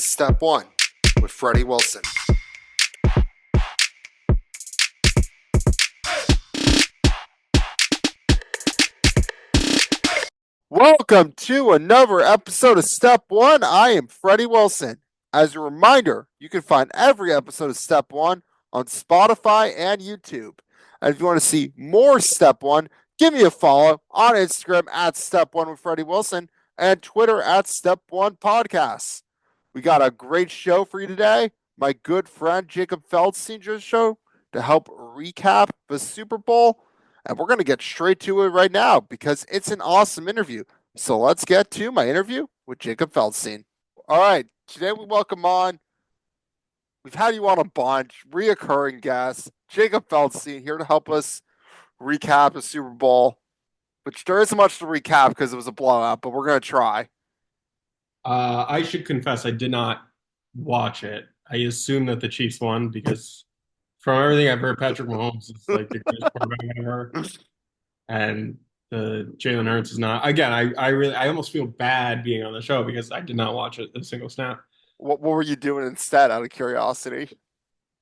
is Step 1 with Freddie Wilson. Welcome to another episode of Step 1. I am Freddie Wilson. As a reminder, you can find every episode of Step 1 on Spotify and YouTube. And if you want to see more Step 1, give me a follow on Instagram at Step 1 with Freddie Wilson and Twitter at Step 1 Podcasts. We got a great show for you today. My good friend Jacob Feldstein just show to help recap the Super Bowl. And we're going to get straight to it right now because it's an awesome interview. So let's get to my interview with Jacob Feldstein. All right. Today we welcome on, we've had you on a bunch, reoccurring guest, Jacob Feldstein, here to help us recap the Super Bowl, which there isn't much to recap because it was a blowout, but we're going to try. I should confess I did not watch it. I assume that the Chiefs won because from everything I've heard, Patrick Mahomes is like the greatest quarterback ever, and the Jalen Hurts is not. Again, I almost feel bad being on the show because I did not watch it a single snap. What were you doing instead, out of curiosity?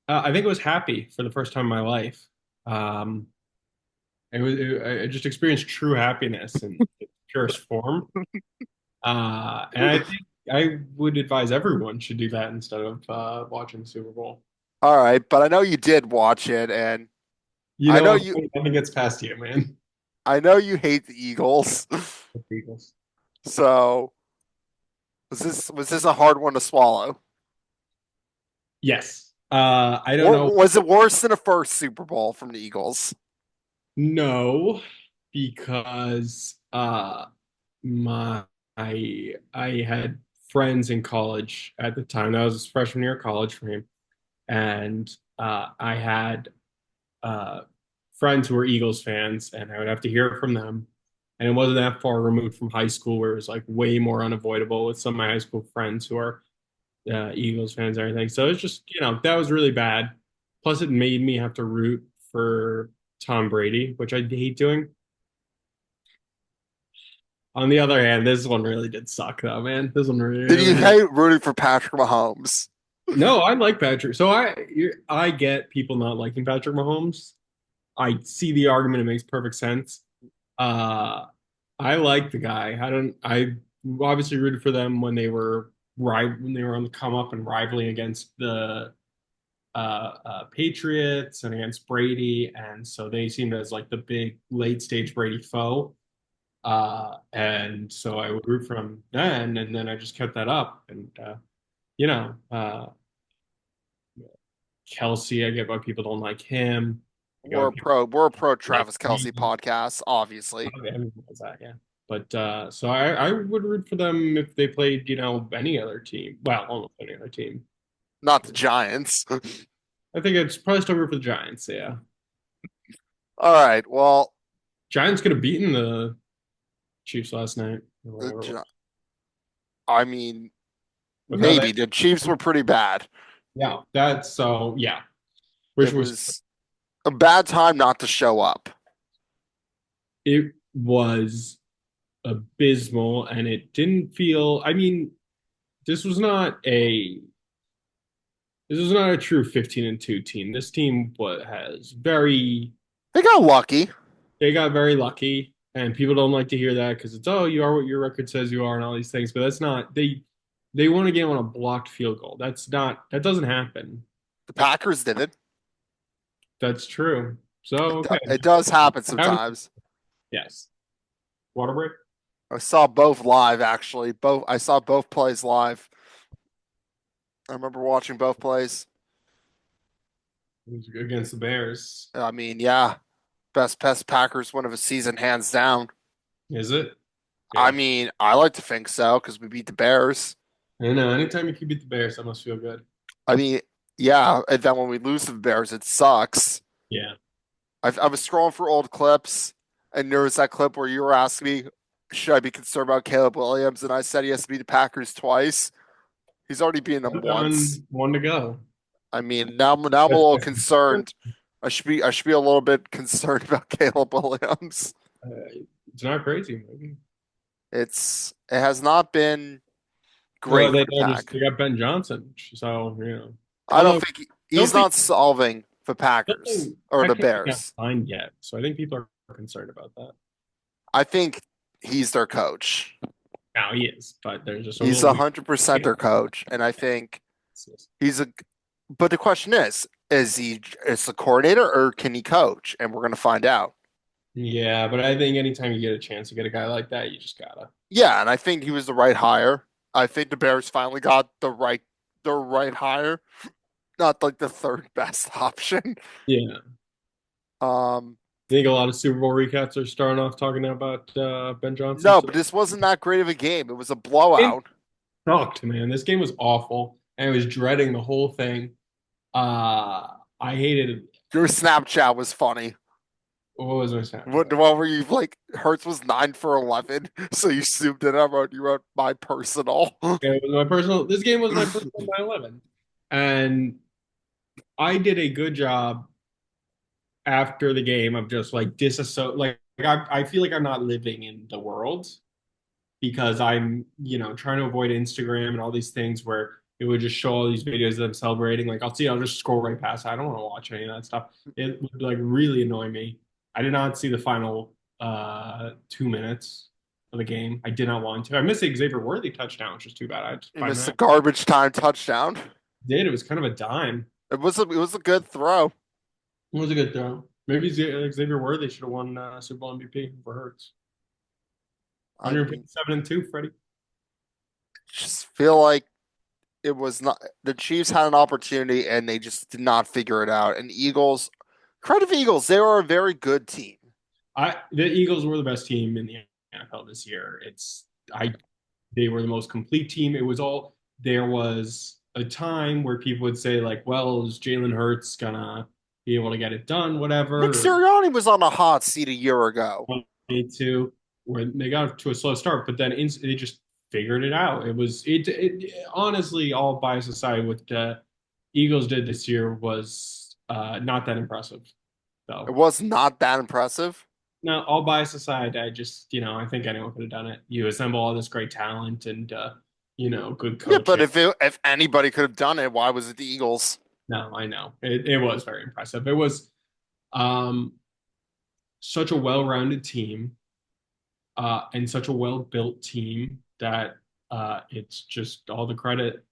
I think it was happy for the first time in my life. Um, I just experienced true happiness in its purest form. And I think I would advise everyone should do that instead of watching the Super Bowl. All right, but I know you did watch it, and You I know know, you nothing gets past you, man. I know you hate the Eagles. The Eagles. So was this a hard one to swallow? Yes. I don't Or know. was it worse than the first Super Bowl from the Eagles? No, because my I had friends in college at the time. That was his freshman year of college for him, and I had uh, friends who were Eagles fans, and I would have to hear from them. And it wasn't that far removed from high school, where it was like way more unavoidable with some of my high school friends who are Eagles fans and everything. So it's just, that was really bad. Plus, it made me have to root for Tom Brady, which I hate doing. On the other hand, this one really did suck, though, man. This one really, Did you really did. hate rooting for Patrick Mahomes? No, I like Patrick. So I get people not liking Patrick Mahomes. I see the argument; it makes perfect sense. Uh, I like the guy. I obviously rooted for them when they were on the come up and rivaling against the Patriots and against Brady, and so they seemed as like the big late stage Brady foe. And so I would root for him then, and then I just kept that up. And you know, uh, Kelsey, I get why people don't like him. I get why people We're a pro like Travis me. Kelsey podcast, obviously. Everyone knows that, yeah. But so I would root for them if they played, any other team. Well, almost any other team. Not the Giants. I think it's probably still root for the Giants. Yeah, All right. Well, Giants could have beaten the Chiefs last night or the, whatever it was. I mean, With how they, maybe the Chiefs were pretty bad. yeah, that's so yeah. Which It was was a bad time not to show up. it was abysmal, and it didn't feel. I mean, this was not a this was not a true 15-2 team. This team has very They got lucky. they got very lucky, and people don't like to hear that because it's, oh, you are what your record says you are and all these things, but that's not. They won a game on a blocked field goal. That doesn't happen. The Packers did it. That's true. So okay. It does happen Happens- sometimes. Yes. Water break. I saw both live, actually. I saw both plays live. I remember watching both plays. It was against the Bears. I mean, yeah, best Packers win of a season, hands down. Is it? I Yeah. mean, I like to think so because we beat the Bears. I know. Anytime you can beat the Bears, that must feel good. I mean, yeah, and then when we lose to the Bears, it sucks. Yeah. I was scrolling for old clips, and there was that clip where you were asking me, should I be concerned about Caleb Williams? And I said he has to beat the Packers twice. He's already beaten them once. One to go. I mean, now I'm a little concerned. I should be a little bit concerned about Caleb Williams. It's not crazy, maybe. It has not been Well, great for the pack. they got Ben Johnson, so I don't Although think don't he's think not solving the Packers nothing or the technically not Bears. signed yet, so I think people are concerned about that. I think he's their coach. Now he is, but there's just a He's little weird. 100% their coach, and I think he's a. But the question is he is the coordinator or can he coach? And we're gonna find out. Yeah, but I think anytime you get a chance to get a guy like that, you just gotta. Yeah, and I think he was the right hire. I think the Bears finally got the right hire, not like the third best option. Yeah, Um, I think a lot of Super Bowl recaps are starting off talking about Ben Johnson no, but today. this wasn't that great of a game. It was a Game blowout. sucked, man. This game was awful, and I was dreading the whole thing. I hated it. Your Snapchat was funny. What was my What Snapchat? the one where you like Hertz was 9 for 11, so you zoomed in. You wrote my personal. It was my personal. This game was my personal 9/11, and I did a good job after the game of just like disassociate. I feel like I'm not living in the world because I'm trying to avoid Instagram and all these things where it would just show all these videos of them celebrating. Like I'll just scroll right past it. I don't want to watch any of that stuff. It would like really annoy me. I did not see the final 2 minutes of the game. I did not want to. I missed the Xavier Worthy touchdown, which is too bad. I had You five missed a minutes. garbage time touchdown. Did it was kind of a dime. It was a good throw. It was a good throw. Maybe Xavier Worthy should have won Super Bowl MVP for Hurts. I mean, 157 and 2, Freddie. just feel like it was not the Chiefs had an opportunity and they just did not figure it out. And Eagles, credit Eagles, they were a very good team. The Eagles were the best team in the NFL this year. I they were the most complete team. It was all there was a time where people would say like, well, is Jalen Hurts gonna be able to get it done, Nick whatever, Sirianni was on a hot seat a year ago. or need to where they got to a slow start, but then they just figured it out. It honestly all bias aside, what the Eagles did this year was not that impressive It though. was not that impressive. No, all bias aside, I think anyone could have done it. You assemble all this great talent and good Yeah, but coaching. if anybody could have done it, why was it the Eagles? No, I know. It was very impressive. It was um such a well-rounded team, and such a well-built team that it's just all the credit,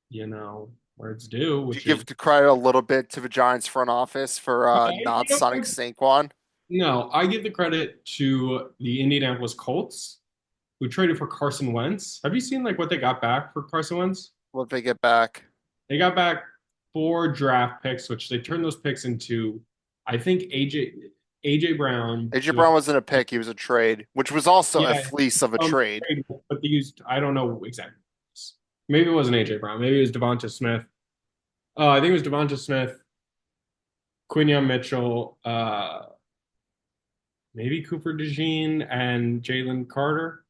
where it's due, Do you which is give the credit a little bit to the Giants front office for not signing Saquon? no, I give the credit to the Indianapolis Colts who traded for Carson Wentz. Have you seen like what they got back for Carson Wentz? What they get back? They got back 4 draft picks, which they turned those picks into, I think AJ Brown. AJ Brown wasn't a pick; he was a trade, which was also a Yeah, fleece of a trade. but they used, I don't know exactly. Maybe it wasn't AJ Brown. Maybe it was Devonta Smith. I think it was Devonta Smith, Quinion Mitchell, maybe Cooper DeJean, and Jalen Carter.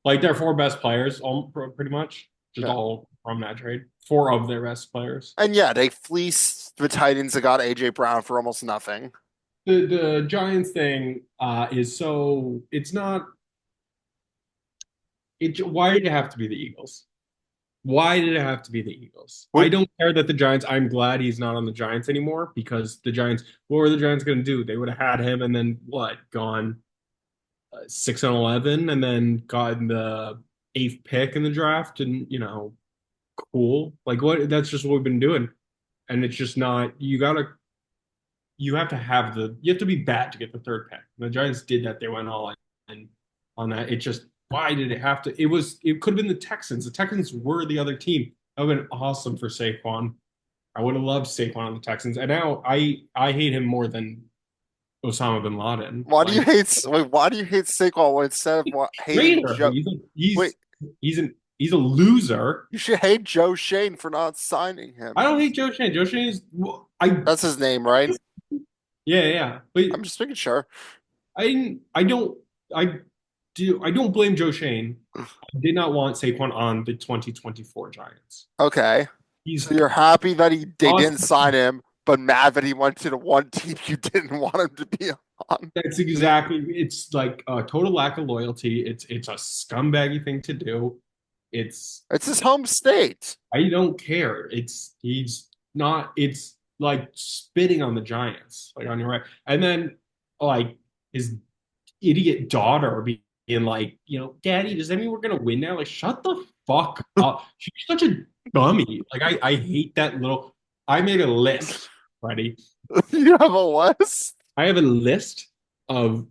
Like their 4 best players, all pretty much, just Yeah. all from that trade. 4 of their best players. And yeah, they fleeced the Titans that got AJ Brown for almost nothing. The Giants thing is so it's not it. Why did it have to be the Eagles? Why did it have to be the Eagles? I What don't care that the Giants. I'm glad he's not on the Giants anymore because the Giants. What were the Giants going to do? They would have had him and then what? Gone 6-11 and then gotten the 8th pick in the draft and cool. Like what? That's just what we've been doing, and it's just not. You have to be bad to get the 3rd pick. The Giants did that. They went all in on that. It just why did it have to? It could have been the Texans. The Texans were the other team. That would have been awesome for Saquon. I would have loved Saquon on the Texans. And now I hate him more than Osama bin Laden. why do you Like hate wait, why do you hate Saquon instead of hating traitor. Joe? He's Wait, he's a loser. you should hate Joe Shane for not signing I him. don't hate Joe Shane. Joe Shane is I That's his name, right? yeah. But I'm just making sure. I don't I don't blame Joe Shane. I did not want Saquon on the 2024 Giants. Okay. He's So you're happy that they didn't awesome. sign him, but mad that he went to the one team you didn't want him to be on. That's exactly. It's like a total lack of loyalty. It's a scumbaggy thing to do. It's It's his home state. I don't care. He's not. It's like spitting on the Giants, like on your right, and then like his idiot daughter being like, Daddy, does that mean we're gonna win now? Like, shut the fuck up. She's such a dummy. Like, I hate that little. I made a list, Freddie. You have a list? I have a list of.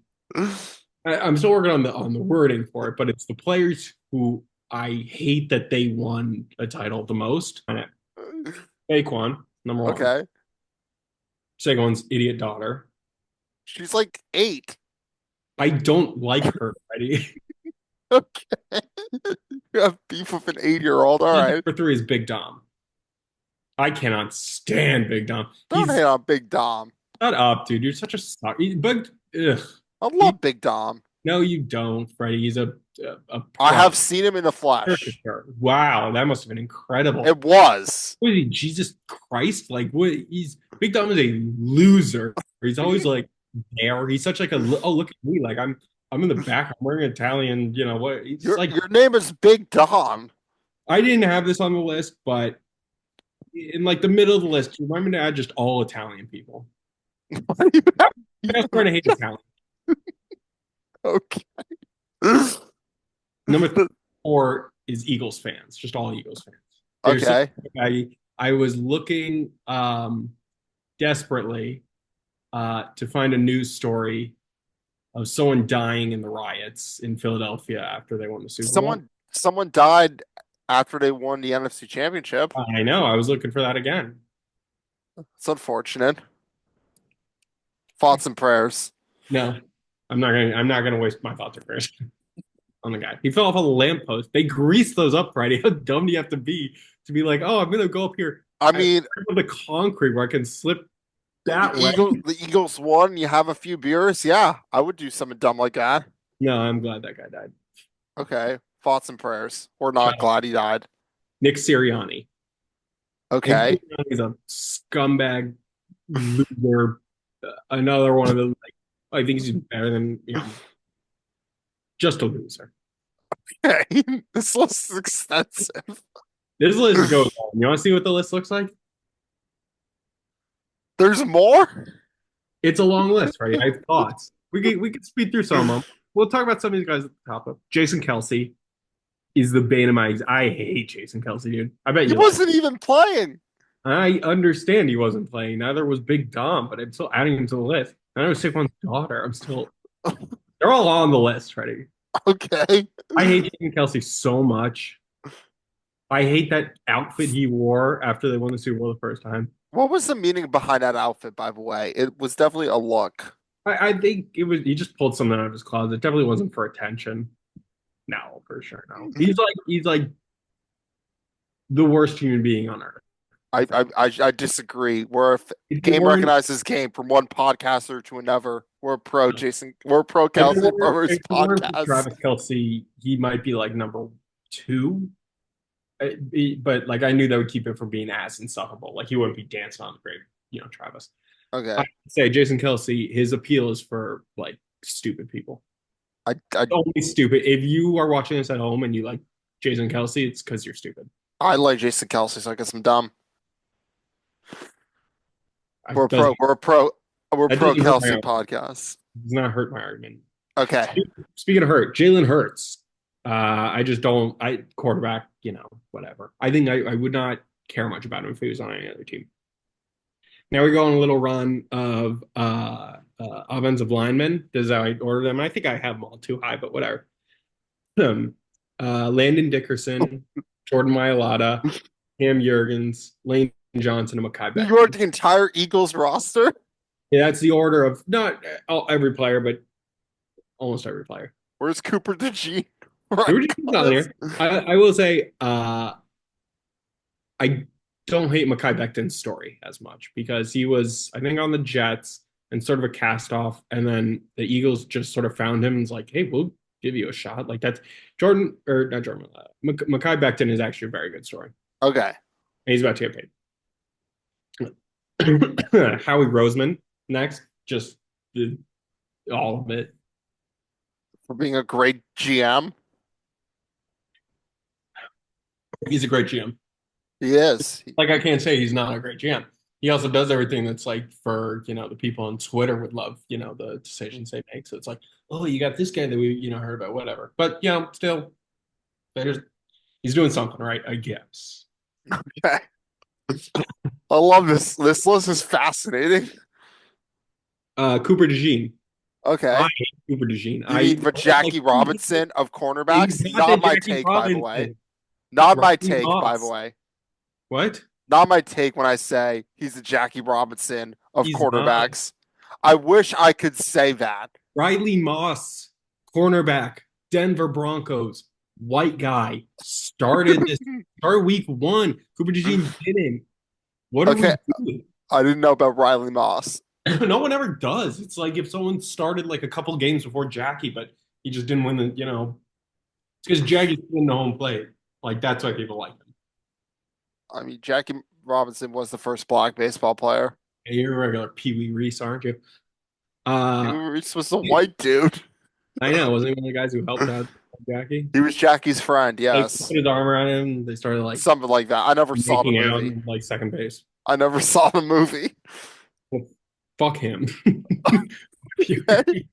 I'm still working on the wording for it, but it's the players who I hate that they won a title the most. Saquon, number one. Okay. Saquon's idiot daughter. She's like 8. I don't like her, Freddie. Okay. You have beef with an 8-year-old. All right. Number three is Big Dom. I cannot stand Big Dom. Don't He's hate on Big Dom. Shut up, dude. You're such a suck. But ugh. I He, love Big Dom. no, you don't, Freddie. He's a I pro have seen him in the flesh. caricature. Wow, that must have been incredible. It was. What is he, Jesus Christ? Like, what? He's Big Dom is a loser. He's always like there. He's such like oh, look at me. Like I'm in the back. I'm wearing Italian. You know what? He's Your like your name is Big Dom. I didn't have this on the list, but in like the middle of the list, you want me to add just all Italian people? Why do you I have was trying to hate Italian. Okay. Number four is Eagles fans, just all Eagles fans. There's Okay. I was looking desperately to find a news story of someone dying in the riots in Philadelphia after they won the Super Bowl. Someone died after they won the NFC Championship. I know. I was looking for that again. It's unfortunate. Thoughts and prayers. No, I'm not gonna waste my thoughts or prayers on the guy. He fell off on the lamppost. They greased those up, Friday. How dumb do you have to be like, oh, I'm gonna go up here I mean, with the concrete where I can slip that way? The Eagles won. You have a few beers. Yeah, I would do something dumb like that. No, I'm glad that guy died. Okay. Thoughts and prayers. We're Shut not up. glad he died. Nick Sirianni. Nick Okay. Sirianni is a scumbag loser. Another one of the like. I think he's better than just a loser. Okay. This list is extensive. This list goes on. You want to see what the list looks like? There's more? It's a long list, right? I have thoughts. We can speed through some of them. We'll talk about some of these guys at the top of. Jason Kelsey is the bane of my. I hate Jason Kelsey, dude. I bet He you like. wasn't even playing. I understand he wasn't playing. Neither was Big Dom, but I'm still adding him to the list. I know Saquon's daughter. I'm still. They're all on the list, Freddie. Okay. I hate Jason Kelsey so much. I hate that outfit he wore after they won the Super Bowl the first time. What was the meaning behind that outfit, by the way? It was definitely a look. I think it was he just pulled something out of his closet. It definitely wasn't for attention. No, for sure. No. He's like the worst human being on earth. I disagree. If you're Game wearing recognizes game from one podcaster to another. We're pro Kelsey Brothers if you're wearing for podcast. Travis Kelsey, he might be like number two. But like I knew that would keep him from being as insufferable. Like he wouldn't be dancing on the grave, Travis. Okay. I say Jason Kelsey, his appeal is for like stupid people. I Only stupid. If you are watching this at home and you like Jason Kelsey, it's because you're stupid. I like Jason Kelsey, so I guess I'm dumb. We're Does pro we're pro we're that pro doesn't hurt my Kelsey argument. podcast. Does not hurt my argument. Okay. Speaking of hurt, Jalen Hurts. I just don't. Quarterback. Whatever. I think I would not care much about him if he was on any other team. Now we go on a little run of offensive linemen. This is how I order them. I think I have them all too high, but whatever. Landon Dickerson, Jordan Mailata, Cam Jurgens, Lane Johnson, and Mekhi You Becton. wrote the entire Eagles roster? Yeah, that's the order of not every player, but almost every player. Where's Cooper DeGene? They were just not there. I will say, I don't hate Mekhi Becton's story as much because he was, I think, on the Jets and sort of a cast off, and then the Eagles just sort of found him and was like, "Hey, we'll give you a shot." Like that's Jordan or not Jordan. Mekhi Becton is actually a very good story, Okay. and he's about to get paid. Howie Roseman next, just all of it. For being a great GM. He's a great GM. He is. Like I can't say he's not a great GM. He also does everything that's like for the people on Twitter would love the decisions they make. So it's like, oh, you got this guy that we heard about, whatever. But still, there's he's doing something right, I guess. Okay. I love this. This list is fascinating. Cooper DeJean. I Okay. hate Cooper DeJean. You I mean for like Jackie Robinson of he's cornerbacks? not the Not my Jackie take, by the way. Robinson. Not my Riley take, by the Moss. way. What? Not my take when I say he's the Jackie Robinson of He's not. quarterbacks. I wish I could say that. Riley Moss, cornerback, Denver Broncos, white guy, start week one. Cooper DeJean didn't. What are Okay, we doing? I didn't know about Riley Moss. No one ever does. It's like if someone started like a couple games before Jackie, but he just didn't win it's because Jackie's in the home plate. Like that's why people like him. I mean, Jackie Robinson was the first black baseball player. Hey, you're a regular Pee Wee Reese, aren't you? He Uh, was a white dude. I know. Wasn't he one of the guys who helped out Jackie? He was Jackie's friend, Like put yes. his arm around him. They started like Something like that. I never saw the making out movie. in like second base. I never saw the movie. Well, fuck him. Okay.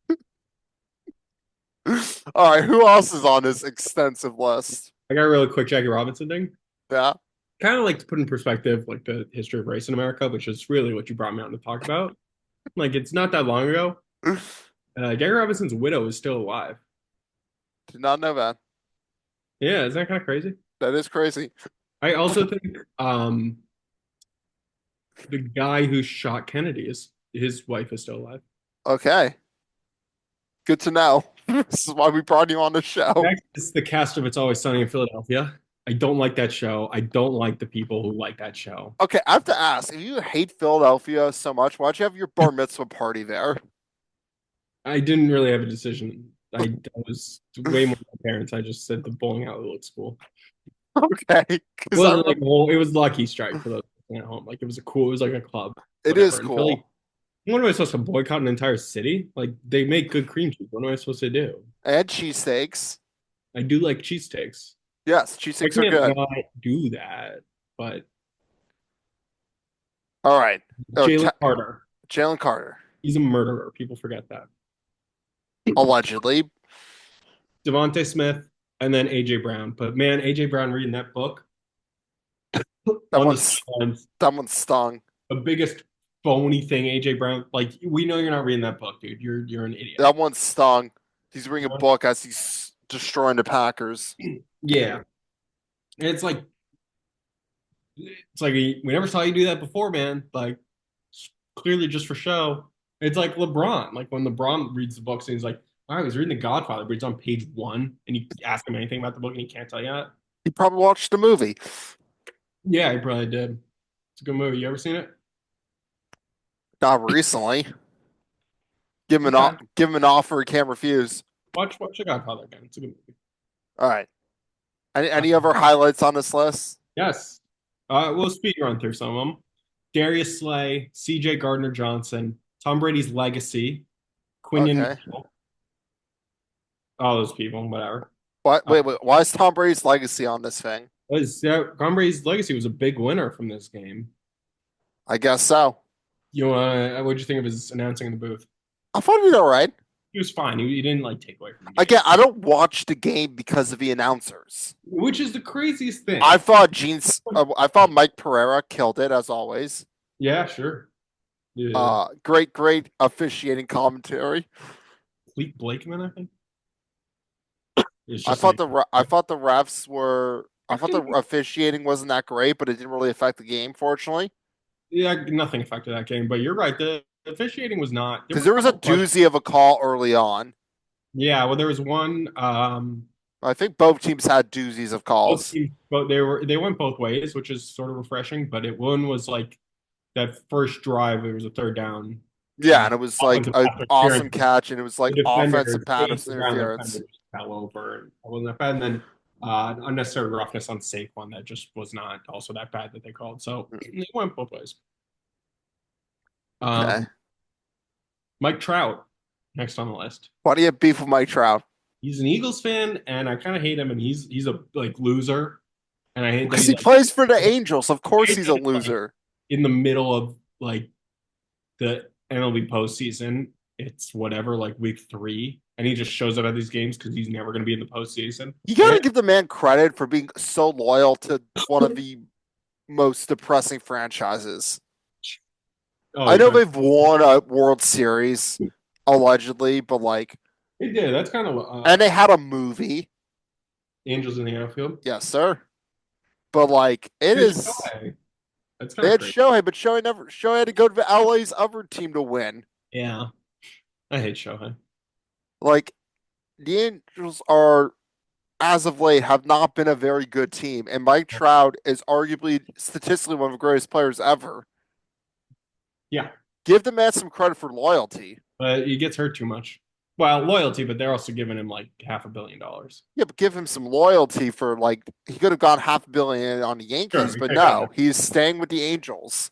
All right, who else is on this extensive list? I got a really quick Jackie Robinson thing. Yeah. Kind of like to put in perspective like the history of race in America, which is really what you brought me on to talk about. Like it's not that long ago. Jackie Robinson's widow is still alive. Did not know that. Yeah, isn't that kind of crazy? That is crazy. I also think the guy who shot Kennedy is his wife is still alive. Okay. Good to know. This is why we brought you on the show. Next is the cast of It's Always Sunny in Philadelphia. I don't like that show. I don't like the people who like that show. Okay, I have to ask, if you hate Philadelphia so much, why'd you have your bar mitzvah party there? I didn't really have a decision. I was way more my parents. I just said the bowling alley looks cool. Okay. It Because I wasn't like remember a whole, it was Lucky Strike for those at home. Like it was it was like a club, it is whatever. In Philly, cool. what am I supposed to boycott an entire city? Like they make good cream cheese. What am I supposed to do? And cheesesteaks. I do like cheesesteaks. Yes, I cheesesteaks are can't good. not do that. But All right. Oh, Jalen Carter, Jalen Carter, he's a murderer. People forget that. allegedly. Devontae Smith, and then AJ Brown. But man, AJ Brown reading that book That on the one's sidelines, that one stung. the biggest phony thing AJ Brown. Like we know you're not reading that book, dude. You're an idiot. That one stung. He's reading a book as he's destroying the Packers. Yeah, and it's like we never saw you do that before, man. Like it's clearly just for show. It's like LeBron. Like when LeBron reads the books and he's like, "All right, he's reading The Godfather," but he's on page one, and you ask him anything about the book, and he can't tell you that. He probably watched the movie. Yeah, he probably did. It's a good movie. You ever seen it? Not recently. Okay. Give him an offer he can't refuse. Watch The Godfather again. It's a good movie. All right. Uh, Any other highlights on this list? yes. We'll speed run through some of them. Darius Slay, C.J. Gardner Johnson, Tom Brady's legacy, Quinion Okay. Mitchell, all those people, whatever. What? Uh, Wait. Why is Tom Brady's legacy on this thing? Tom Brady's legacy was a big winner from this game. I guess so. What'd you think of his announcing in the booth? I thought he did all right. He was fine. He didn't like take away from the game, Again, I don't watch the game because of the announcers. which is the craziest thing. I thought Mike Pereira killed it as always. Yeah, sure. Yeah. Great officiating commentary. Fleet Blakeman, I think. It's I just thought like I thought the refs were. I thought the officiating wasn't that great, but it didn't really affect the game, fortunately. yeah, nothing affected that game. But you're right. The officiating was not. There Because were a there was a couple questions. doozy of a call early on. Yeah, well, there was one. I think both teams had doozies of Both calls. teams, but they went both ways, which is sort of refreshing. But one was like that first drive. It was a third down, Yeah, and and it was like offensive an pass awesome interference. catch, and it was The like defender offensive chased pass the ground. The interference. defender just fell over, and it wasn't that bad. And then unnecessary roughness on Saquon that just was not also that bad that they called. So it went both ways. Okay. Um, Mike Trout next on the list. Why do you have beef with Mike Trout? He's an Eagles fan, and I kind of hate him. And he's a like loser. And I hate that Because he's he like, plays for the Angels. Of I course hate he's that a it's like loser. in the middle of like the MLB postseason. It's whatever, like week 3, and he just shows up at these games because he's never going to be in the postseason. You Like, got to give the man credit for being so loyal to one of the most depressing franchises. oh, I you're know talking. they've won a World Series, allegedly, but like, They did. That's kind of and they had a movie. Angels in the outfield. Yes, sir. But like, it There's is. Shohei. That's kind They of had crazy. Shohei, but Shohei had to go to LA's other team to win. Yeah, I hate Shohei. Like, the Angels are, as of late, have not been a very good team, and Mike Trout is arguably statistically one of the greatest players ever. Yeah, Give the man some credit for loyalty. but he gets hurt too much. Well, loyalty, but they're also giving him like $500 million. Yeah, but give him some loyalty for like he could have gone 500 million on the Yankees, Sure, he but could have gone there. no, he's staying with the Angels.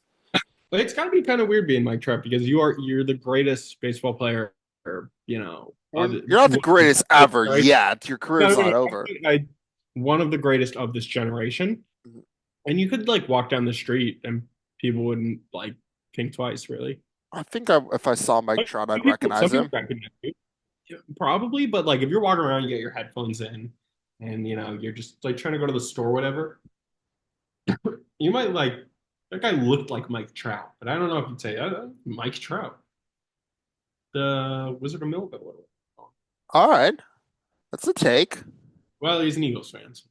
But it's got to be kind of weird being Mike Trout because you're the greatest baseball player, You're not the greatest ever yet. Your career's not over. one of the greatest of this generation. And you could like walk down the street and people wouldn't like think twice, really. I think if I saw Mike Like, Trout, I'd some recognize people him. recognize you. Yeah, probably, but like if you're walking around, you get your headphones in, and you're just like trying to go to the store, whatever. You might like that guy looked like Mike Trout, but I don't know if you'd say Mike Trout, the Wizard of Millville. All right, that's a take. Well, he's an Eagles fan. So.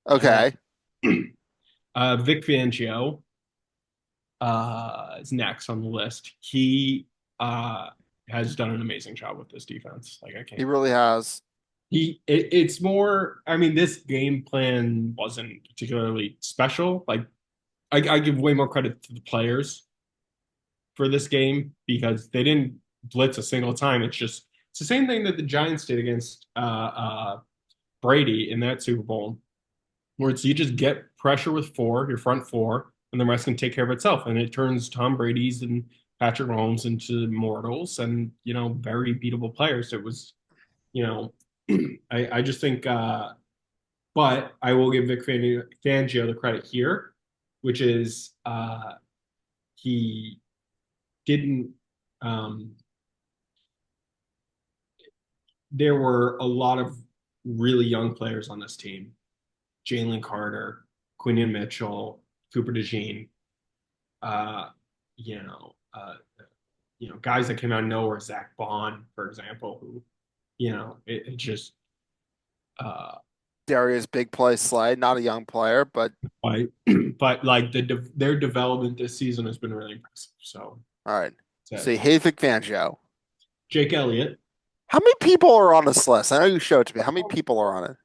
Uh, Okay, Vic Fangio is next on the list. He has done an amazing job with this defense. Like I he can't. really has. It's more. I mean, this game plan wasn't particularly special. Like I give way more credit to the players for this game because they didn't blitz a single time. It's the same thing that the Giants did against Brady in that Super Bowl, where it's you just get pressure with four, your front four, and the rest can take care of itself. And it turns Tom Brady's and Patrick Mahomes into mortals and very beatable players. It was you know I just think but I will give Fangio the credit here, which is he didn't um, there were a lot of really young players on this team. Jalen Carter, Quinion Mitchell, Cooper DeJean, uh, you know, uh, guys that came out of nowhere, Zach Bond, for example, who, it just uh, Darius big play slide, not a young player, but like, but like their development this season has been really impressive. So all right. that's So it. you hate Vic Fangio. Jake Elliott, How many people are on this list? I know you showed it to me. How many people are on it?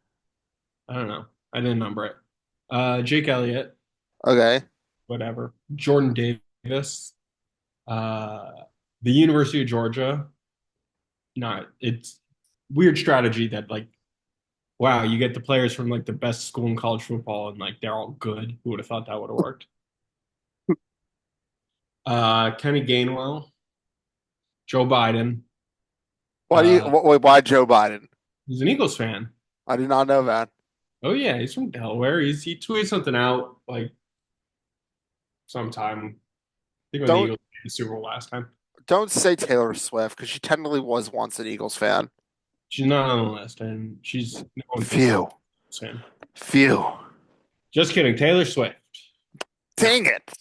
I don't know, I didn't number it. Jake Elliott, Okay. whatever. Jordan Davis, uh, the University of Georgia. Not it's weird strategy that like wow, you get the players from like the best school in college football and like they're all good. Who would have thought that would have worked? Kenny Gainwell, Joe Biden. Uh, Why Joe Biden? he's an Eagles fan. I did not know that. Oh yeah, he's from Delaware. He tweeted something out like sometime. I think when the Don't Eagles made the Super Bowl last time. don't say Taylor Swift because she technically was once an Eagles fan. She's not on the list, and she's no one thinks Phew. she's a fan. Phew. Just kidding. Taylor Swift. No. Dang it.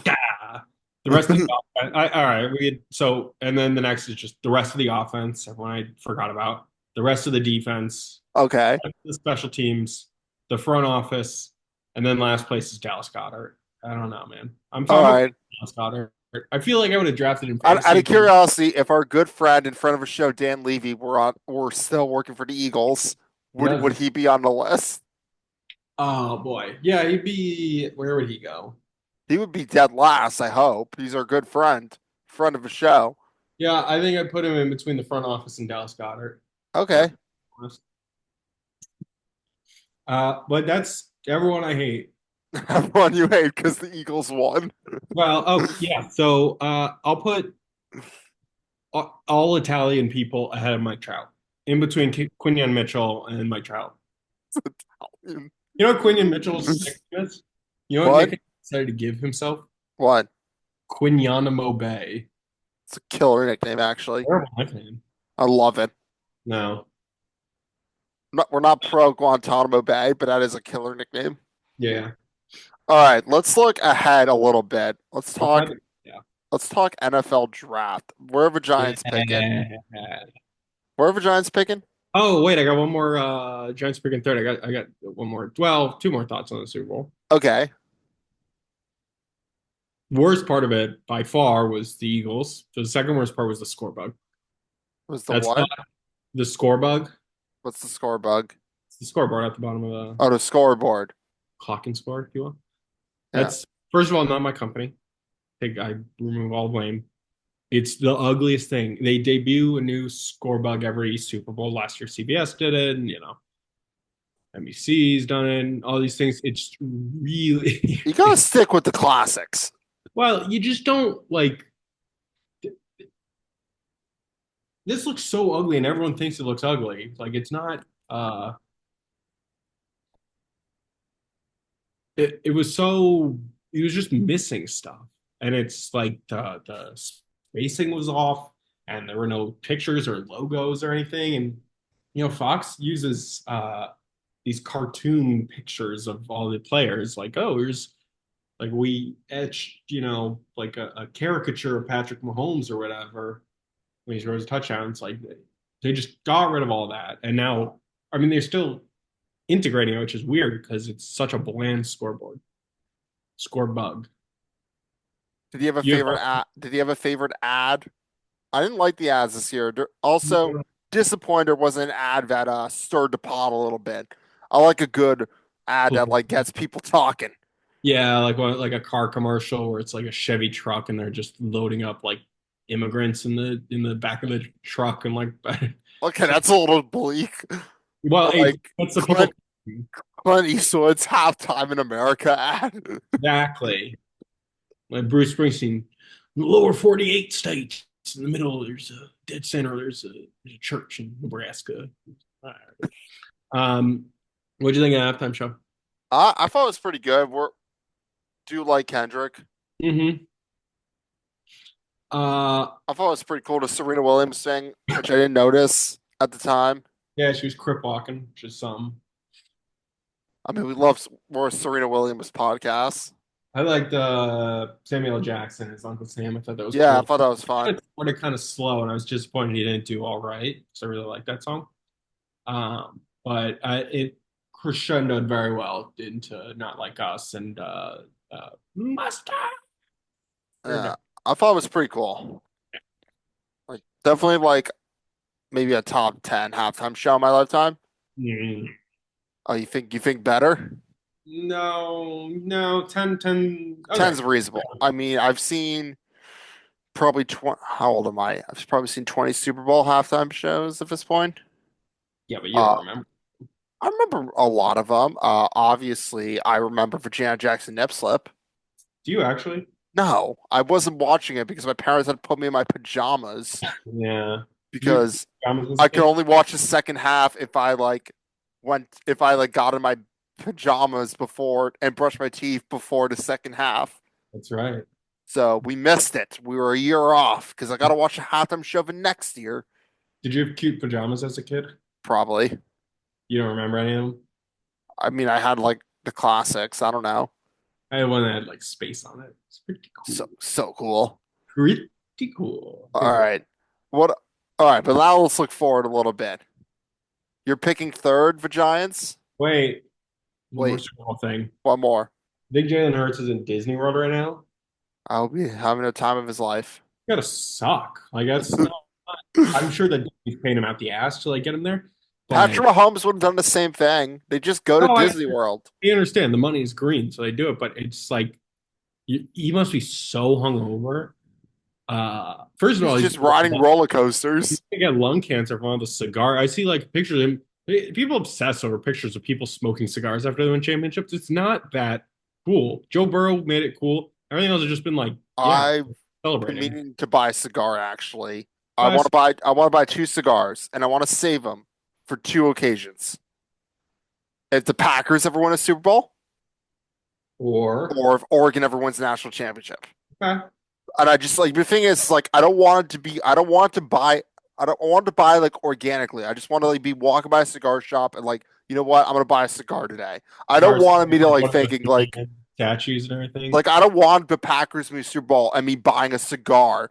Ah. The rest of the offense. All right. And then the next is just the rest of the offense. Everyone I forgot about the rest of the defense, Okay. the special teams, the front office, and then last place is Dallas Goddard. I don't know, man. All I'm okay right. with Dallas Goddard. I feel like I would have drafted him Out fantasy. of curiosity, if our good friend in front of a show, Dan Levy, were still working for the Eagles, would Yeah. he be on the list? Oh boy. Yeah, he'd be. Where would he go? He would be dead last, I hope. He's our good friend of a show. Yeah, I think I'd put him in between the front office and Dallas Goddard. Okay. But that's everyone I hate. Everyone you hate because the Eagles won. Well, oh yeah. So I'll put all Italian people ahead of Mike Trout, in between Quinion Mitchell and Mike Trout. You know what Quinion Mitchell's nickname is? You know what What? nickname he decided to give himself? What? Quinyanamo Bay. It's a killer nickname, actually. Terrible nickname. I love it. No. We're not pro Guantanamo Bay, but that is a killer nickname. Yeah. All right, let's look ahead a little bit. Yeah. Let's talk NFL draft. Where are the Giants picking? Yeah. Where are the Giants picking? Oh, wait, I got one more Giants picking third. I got one more. Well, two more thoughts on the Super Bowl. Okay. Worst part of it by far was the Eagles. The second worst part was the score bug. Was the That's what? not the score bug. What's the score bug? It's the scoreboard at the bottom of the Oh, the scoreboard. clocking score, if you will. Yeah. That's first of all not my company. I remove all blame. It's the ugliest thing. They debut a new score bug every Super Bowl. Last year, CBS did it, and NBC's done it, and all these things. It's really You gotta stick with the classics. well. You just don't like. This looks so ugly, and everyone thinks it looks ugly. Like it's not. It was so. It was just missing stuff, and it's like the spacing was off, and there were no pictures or logos or anything, and Fox uses these cartoon pictures of all the players, like, oh, here's like we etched, like a caricature of Patrick Mahomes or whatever when he scores touchdowns. Like they just got rid of all that, and now, I mean, they're still integrating it, which is weird because it's such a bland score bug. Did you have a You favorite ad? Did you have a favorite ad? I didn't like the ads this year. Also, disappointed there wasn't an ad that stirred the pot a little bit. I like a good ad that like gets people talking. Yeah, like a car commercial where it's like a Chevy truck and they're just loading up like immigrants in the back of the truck and like Okay, that's a little bleak. well, But hey, like that's the people. Clint Eastwood's halftime in America ad. Exactly. Like Bruce Springsteen, the lower 48 states. In the middle, there's a dead center. There's a church in Nebraska. All right. What do you think of the halftime show? I thought it was pretty good. Do you like Kendrick? Mm-hmm. I thought it was pretty cool. The Serena Williams thing, which I didn't notice at the time. Yeah, she was crip walking, which is some. I mean, we love more Serena Williams podcasts. I liked Samuel L. Jackson as Uncle Sam. I thought that was Yeah, I cool. thought that was fun. It started kind of slow, and I was disappointed he didn't do all right because I really like that song. But it crescendoed very well into Not Like Us and Mustard. Yeah, I thought it was pretty cool. Like, definitely like maybe a top 10 halftime show in my lifetime. Mm. Oh, you think better? No, no, 10. Okay. 10's reasonable. I mean, I've seen probably 20. How old am I? I've probably seen 20 Super Bowl halftime shows at this point. Yeah, but you don't Uh, remember. I remember a lot of them. Obviously, I remember Virginia Jackson Nip Slip. Do you actually? No, I wasn't watching it because my parents had put me in my pajamas Yeah. Do you because pajamas as a I could kid? only watch the second half if I like got in my pajamas before and brushed my teeth before the second half. That's right. So we missed it. We were a year off because I got to watch a halftime show for next year, Did you have cute pajamas as a kid? probably. You don't remember any of them? I mean, I had like the classics. I don't know. I had one that had like space on it. It's pretty cool. So cool. Pretty cool. All Okay, right. What? All right, but now let's look forward a little bit. You're picking third for Giants? wait, one more Wait, Super Bowl thing. one more. Think Jalen Hurts is in Disney World right now? I'll be having a time of his life. You gotta suck. Like that's not. I'm sure that Disney's paying him out the ass to like get him there, but Patrick Mahomes would have done the same thing. They just go to no, Disney World. I understand the money is green, so they do it. But it's like he must be so hungover. First of all, He's he's just riding roller coasters. gonna get lung cancer from all the cigar. I see like pictures of him. People obsess over pictures of people smoking cigars after they win championships. It's not that cool. Joe Burrow made it cool. Everything else has just been like, yeah, I've been celebrating. meaning to buy a cigar actually. Class, I want to buy two cigars and I want to save them for two occasions. If the Packers ever win a Super Bowl, Or or if Oregon ever wins a national championship. okay, And I just like the thing is like I don't want it to be I don't want to buy I don't want to buy like organically. I just want to like be walking by a cigar shop and like, you know what, I'm gonna buy a cigar today. I don't cars want me to like like one of thinking the statues and everything. like I don't want the Packers to win Super Bowl and me buying a cigar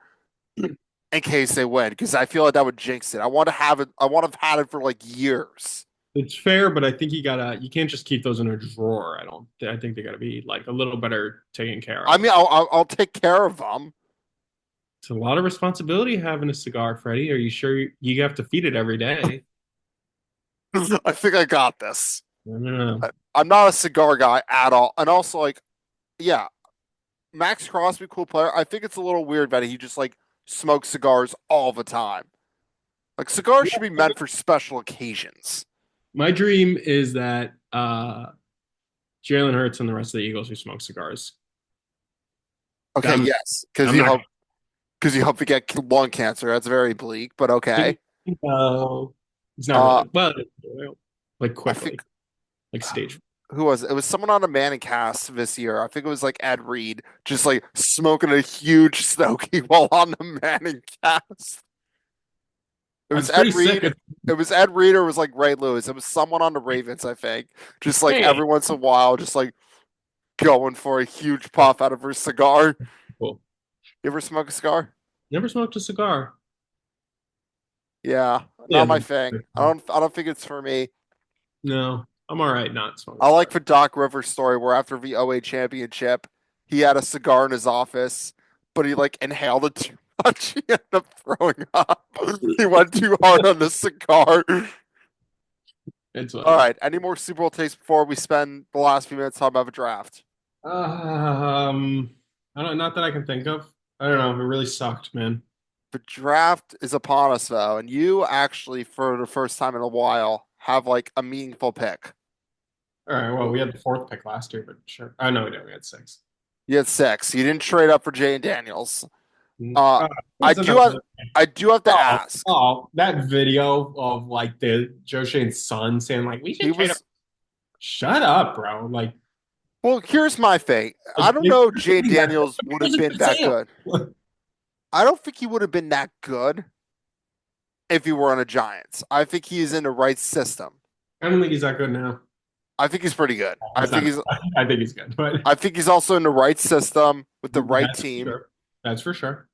in case they win because I feel like that would jinx it. I want to have it. I want to have had it for like years. It's fair, but I think you can't just keep those in a drawer. I think they gotta be like a little better taken care I mean, of. I'll take care of them. It's a lot of responsibility having a cigar, Freddie. Are you sure you have to feed it every day? I think I got this. I don't know. I'm not a cigar guy at all, and also like, yeah, Max Crosby, cool player. I think it's a little weird that he just like smokes cigars all the time. Like cigars should be meant for special occasions. My dream is that Jalen Hurts and the rest of the Eagles who smoke cigars. Okay, I'm yes, I'm not. because you hope to get lung cancer. That's very bleak, but okay. No, it's not Uh, really. Well, like I think quickly, like stage. who was it? It was someone on a Manning cast this year. I think it was like Ed Reed, just like smoking a huge stogie while on the Manning cast. It was It's Ed pretty sick. Reed. It was Ed Reed or it was like Ray Lewis. It was someone on the Ravens, I think. Just like Hey, every once in a while, just like going for a huge puff out of her cigar. cool. You ever smoke a cigar? Never smoked a cigar. Yeah, Yeah, not my thing. I don't think it's for me. no, I'm all right not smoking I like cigars. the Doc Rivers story where after the OA championship, he had a cigar in his office, but he like inhaled it too much. He ended up throwing up. He went too hard on the cigar. It's All funny. right. Any more Super Bowl takes before we spend the last few minutes talking about the draft? Um, I don't. Not that I can think of. I don't know. It really sucked, man. The draft is upon us though, and you actually, for the first time in a while, have like a meaningful pick. All right. Well, we had the fourth pick last year, but sure. I know we did. We had six. You had six. You didn't trade up for Jay and Daniels. Mm, Uh, I wasn't do have, that- I do have to Oh, ask. oh, that video of like the Joe Shane's son saying like we He should trade up. was Shut up, bro. well. Here's my thing. I don't It know if Jay wasn't Daniels would have been a that sale. good. I don't think he would have been that good if he were on the Giants. I think he's in the right system. I don't think he's that good now. I think he's pretty good. That's not. I think he's good, but I think he's also in the right system with the right that's for team. sure. That's for sure.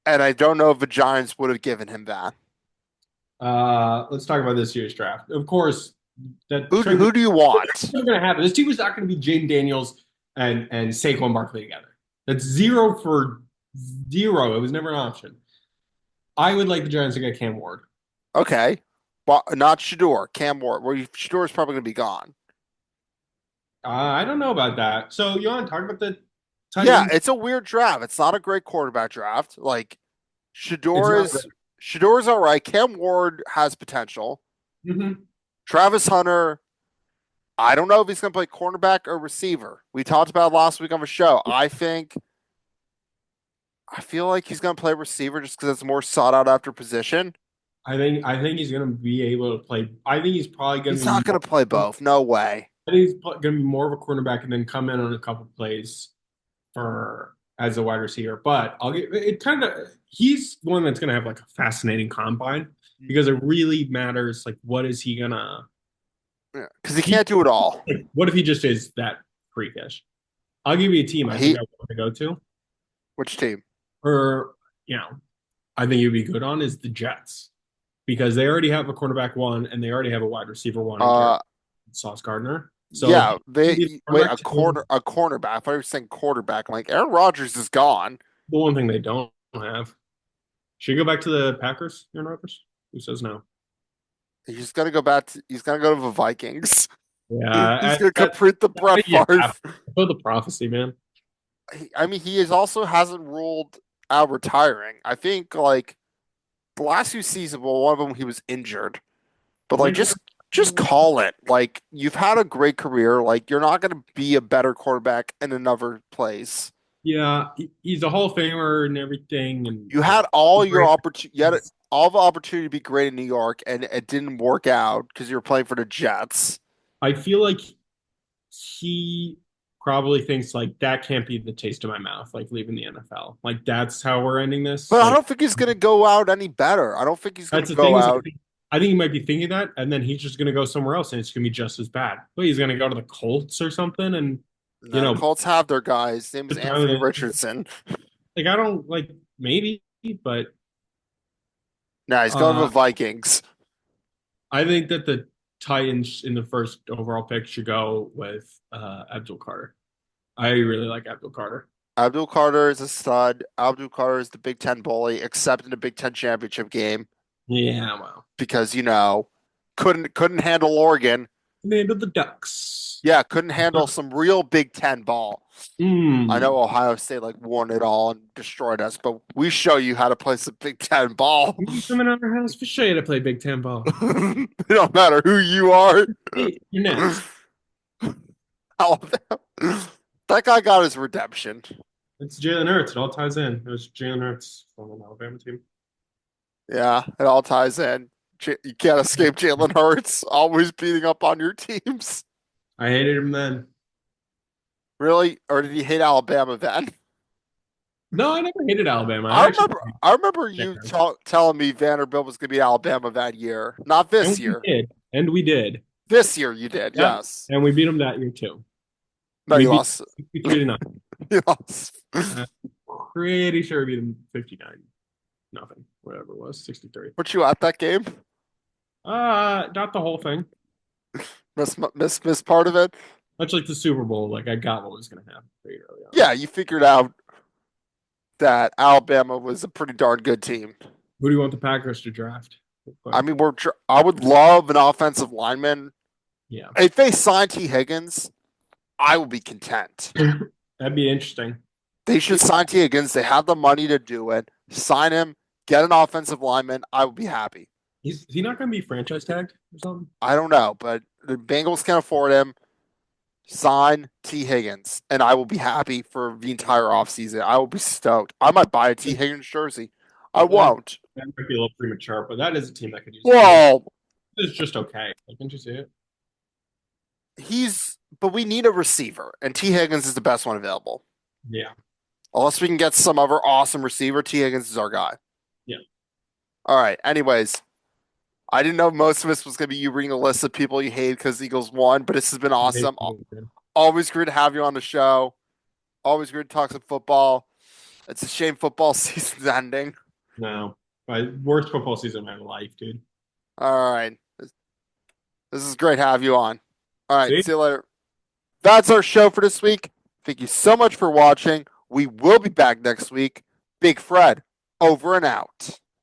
And I don't know if the Giants would have given him that. Let's talk about this year's draft. Of course, that Who do you want? never going to happen. This team was not going to be Jaden Daniels and Saquon Barkley together. That's 0 for 0. It was never an option. I would like the Giants to get Cam Ward. Okay. But not Shador, Cam Ward. Well, Shador's probably going to be gone. I don't know about that. So you want to talk about the Yeah, Titans? it's a weird draft. It's not a great quarterback draft. Like It's Shador not is Shador's all right. Cam Ward has potential. good. Travis Hunter, I don't know if he's going to play cornerback or receiver. We talked about it last week on the show. I feel like he's going to play receiver just because it's a more sought out after position. I think he's going to be able to play. I think he's probably going He's to be not going to play more. both. No way. I think he's going to be more of a cornerback and then come in on a couple plays for as a wide receiver. But I'll get it. Kind of, he's one that's going to have like a fascinating combine because it really matters. Like, what is he gonna? Yeah, because he He, can't do it all. like, what if he just is that freakish? I'll give you a team I think He I want to go to, which team? or I think you'd be good on is the Jets because they already have a cornerback one and they already have a wide receiver one in Uh, Sauce Gardner. So yeah. They wait a cornerback. I thought you were saying quarterback. I'm like Aaron Rodgers is gone. the one thing they don't have. Should you go back to the Packers, Aaron Rodgers? Who says no? He's gonna go back. He's gonna go to the Vikings. He's Yeah, gonna complete the Brett yeah. Favre. For the prophecy, man. I mean, he is also hasn't ruled out retiring. I think like the last few seasons, well, one of them he was injured, but Was like injured. just call it. Like you've had a great career. Like you're not gonna be a better quarterback in another place. Yeah, he's a Hall of Famer and everything, and You had all your great. opportunity. You had all the opportunity to be great in New York, and it didn't work out because you were playing for the Jets. I feel like he probably thinks like that can't be the taste of my mouth, like leaving the NFL. Like that's how we're ending this. But I Like don't think he's going to go out any better. I don't think he's going that's to the go thing is out. I think he might be thinking that, and then he's just gonna go somewhere else, and it's gonna be just as bad. But he's gonna go to the Colts or something, and you No, know, Colts have their guy. His name is just Anthony rather than Richardson. like I don't like maybe, but Nah, he's going to the uh, Vikings. I think that the Titans in the first overall pick should go with Abdul Carter. I really like Abdul Carter. Abdul Carter is a stud. Abdul Carter is the Big Ten bully, except in the Big Ten championship game Yeah, well, because couldn't handle Oregon. man of the Ducks. Yeah, couldn't handle some real Big Ten ball. I know Mm. Ohio State like won it all and destroyed us, but we show you how to play some Big Ten ball. You coming out of our house for show you to play Big Ten ball. It don't matter who you are. Hey, you're next. Alabama. That guy got his redemption. It's Jalen Hurts. It all ties in. It was Jalen Hurts from an Alabama team. Yeah, it all ties in. You can't escape Jalen Hurts always beating up on your teams. I hated him then. Really? Or did you hate Alabama then? No, I never hated Alabama. I I actually remember I remember you there. telling me Vanderbilt was going to be Alabama that year. Not this And we year. did. And we did. This year you did, Yep. yes. And we beat them that year too. No, We you beat lost. 53 to 9. You lost. I'm pretty sure we beat them 59. Nothing. Whatever it was. 63. Weren't you at that game? Not the whole thing. Miss part of it? Much like the Super Bowl, like I got what was gonna happen pretty early on. Yeah, you figured out that Alabama was a pretty darn good team. Who do you want the Packers to draft? I mean, I would love an offensive lineman. Yeah. If they sign T. Higgins, I will be content. That'd be interesting. They should sign T. Higgins. They have the money to do it. Sign him, get an offensive lineman. I will be happy. Is he not gonna be franchise tagged or something? I don't know, but the Bengals can afford him. Sign T. Higgins, and I will be happy for the entire offseason. I will be stoked. I might buy a T. Higgins jersey. I That, won't. that might be a little premature, but that is a team that could use it. Well, It's just okay. Like, didn't you see it? but we need a receiver, and T. Higgins is the best one available. Yeah. Unless we can get some other awesome receiver, T. Higgins is our guy. Yeah. All right. Anyways, I didn't know most of this was going to be you reading a list of people you hate because Eagles won, but this has been awesome. Always great to have you on the show. Always great to talk some football. It's a shame football season's ending. No. My worst football season of my life, dude. All right. This is great to have you on. All right. See? See you later. That's our show for this week. Thank you so much for watching. We will be back next week. Big Fred, over and out.